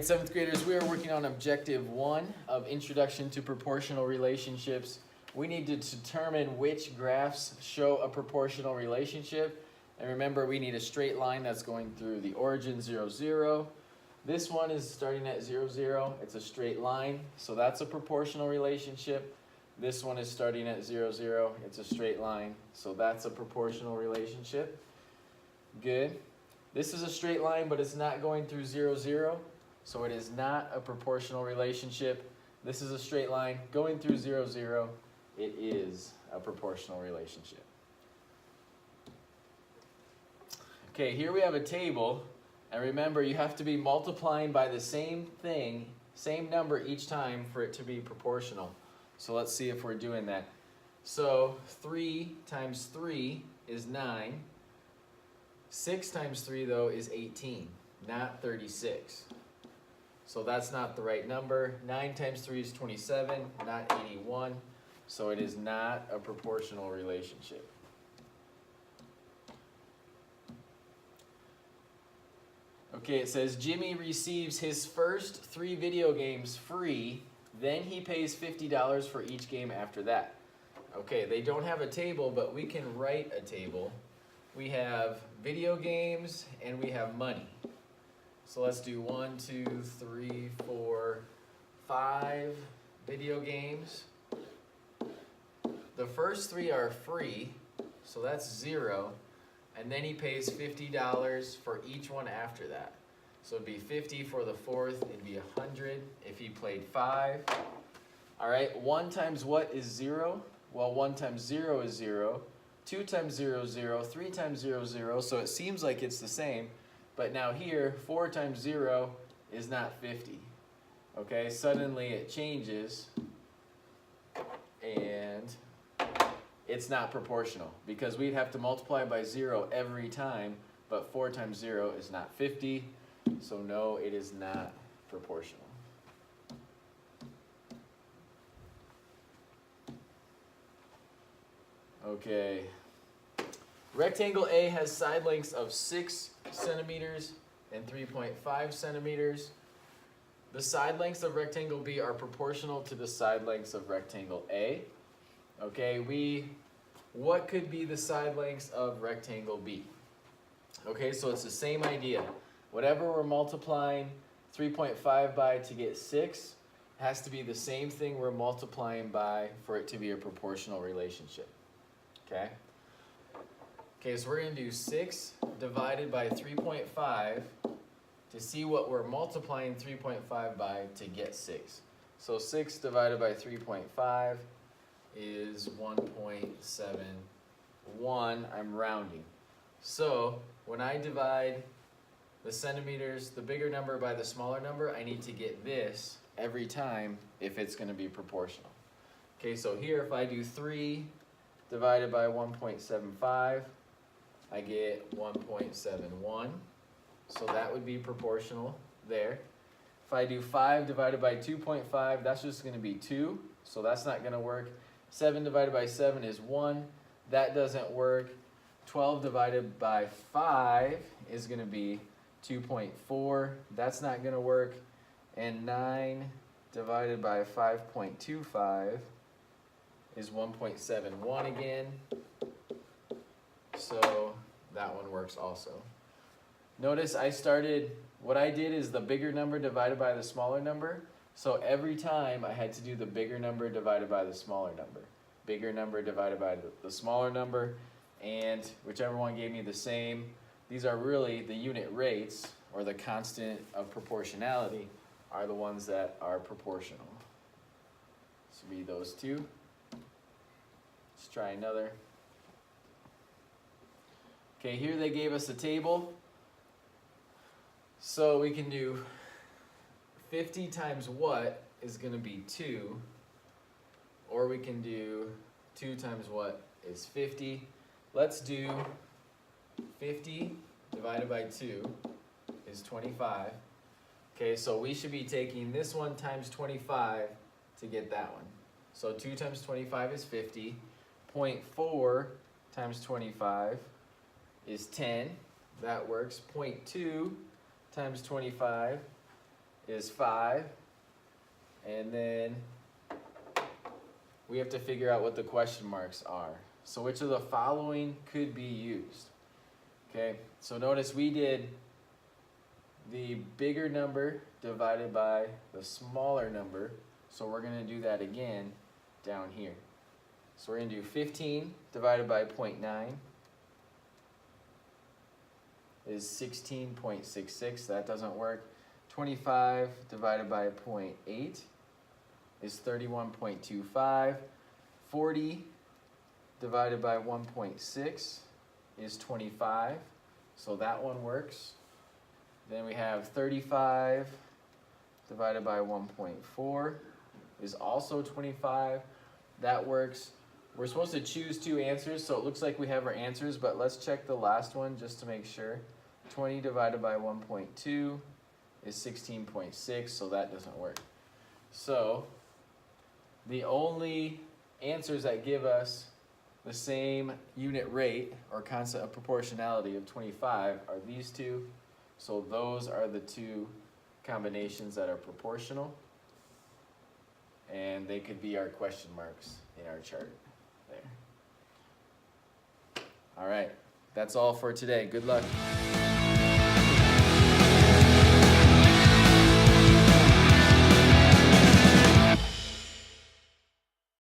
right, 7th graders, we are working on Objective 1 of Introduction to Proportional Relationships. We need to determine which graphs show a proportional relationship. And remember, we need a straight line that's going through the origin 0, 0. This one is starting at 0, 0. It's a straight line, so that's a proportional relationship. This one is starting at 0, 0. It's a straight line, so that's a proportional relationship. Good. This is a straight line, but it's not going through 0, 0. So it is not a proportional relationship. This is a straight line going through 0, 0. It is a proportional relationship. Okay, here we have a table. And remember, you have to be multiplying by the same thing, same number each time for it to be proportional. So let's see if we're doing that. So 3 times 3 is 9. 6 times 3, though, is 18, not 36. So that's not the right number. 9 times 3 is 27, not 81. So it is not a proportional relationship. Okay, it says Jimmy receives his first 3 video games free, then he pays $50 for each game after that. Okay, they don't have a table, but we can write a table. We have video games and we have money. So let's do 1, 2, 3, 4, 5 video games. The first 3 are free, so that's 0. And then he pays $50 for each one after that. So it'd be 50 for the 4th, it'd be 100 if he played 5. All right, 1 times what is 0? Well, 1 times 0 is 0. 2 times 0 is 0. 3 times 0 is 0. So it seems like it's the same. But now here, 4 times 0 is not 50. Okay, suddenly it changes. And it's not proportional because we'd have to multiply by 0 every time, but 4 times 0 is not 50, so no, it is not proportional. Okay, rectangle A has side lengths of 6 centimeters and 3.5 centimeters. The side lengths of rectangle B are proportional to the side lengths of rectangle A. Okay, what could be the side lengths of rectangle B? Okay, so it's the same idea. Whatever we're multiplying 3.5 by to get 6 has to be the same thing we're multiplying by for it to be a proportional relationship. Okay? Okay, so we're going to do 6 divided by 3.5 to see what we're multiplying 3.5 by to get 6. So 6 divided by 3.5 is 1.71. I'm rounding. So when I divide the centimeters, the bigger number by the smaller number, I need to get this every time if it's going to be proportional. Okay, so here if I do 3 divided by 1.75, I get 1.71. So that would be proportional there. If I do 5 divided by 2.5, that's just going to be 2. So that's not going to work. 7 divided by 7 is 1. That doesn't work. 12 divided by 5 is going to be 2.4. That's not going to work. And 9 divided by 5.25 is 1.71 again. So that one works also. Notice what I did is the bigger number divided by the smaller number. So every time I had to do the bigger number divided by the smaller number. Bigger number divided by the smaller number, and whichever one gave me the same. These are really the unit rates, or the constant of proportionality, are the ones that are proportional. Let's read those two. Let's try another. Okay, here they gave us a table. So we can do 50 times what is going to be 2, or we can do 2 times what is 50. Let's do 50 divided by 2 is 25. Okay, so we should be taking this one times 25 to get that one. So 2 times 25 is 50. 0.4 times 25 is 10. That works. 0.2 times 25 is 5. And then we have to figure out what the question marks are. So which of the following could be used? Okay, so notice we did the bigger number divided by the smaller number. So we're going to do that again down here. So we're going to do 15 divided by 0.9 is 16.66. That doesn't work. 25 divided by 0.8 is 31.25. 40 divided by 1.6 is 25. So that one works. Then we have 35 divided by 1.4 is also 25. That works. We're supposed to choose 2 answers, so it looks like we have our answers, but let's check the last one just to make sure. 20 divided by 1.2 is 16.6, so that doesn't work. So the only answers that give us the same unit rate or concept of proportionality of 25 are these 2. So those are the 2 combinations that are proportional, and they could be our question marks in our chart there. All right, that's all for today. Good luck.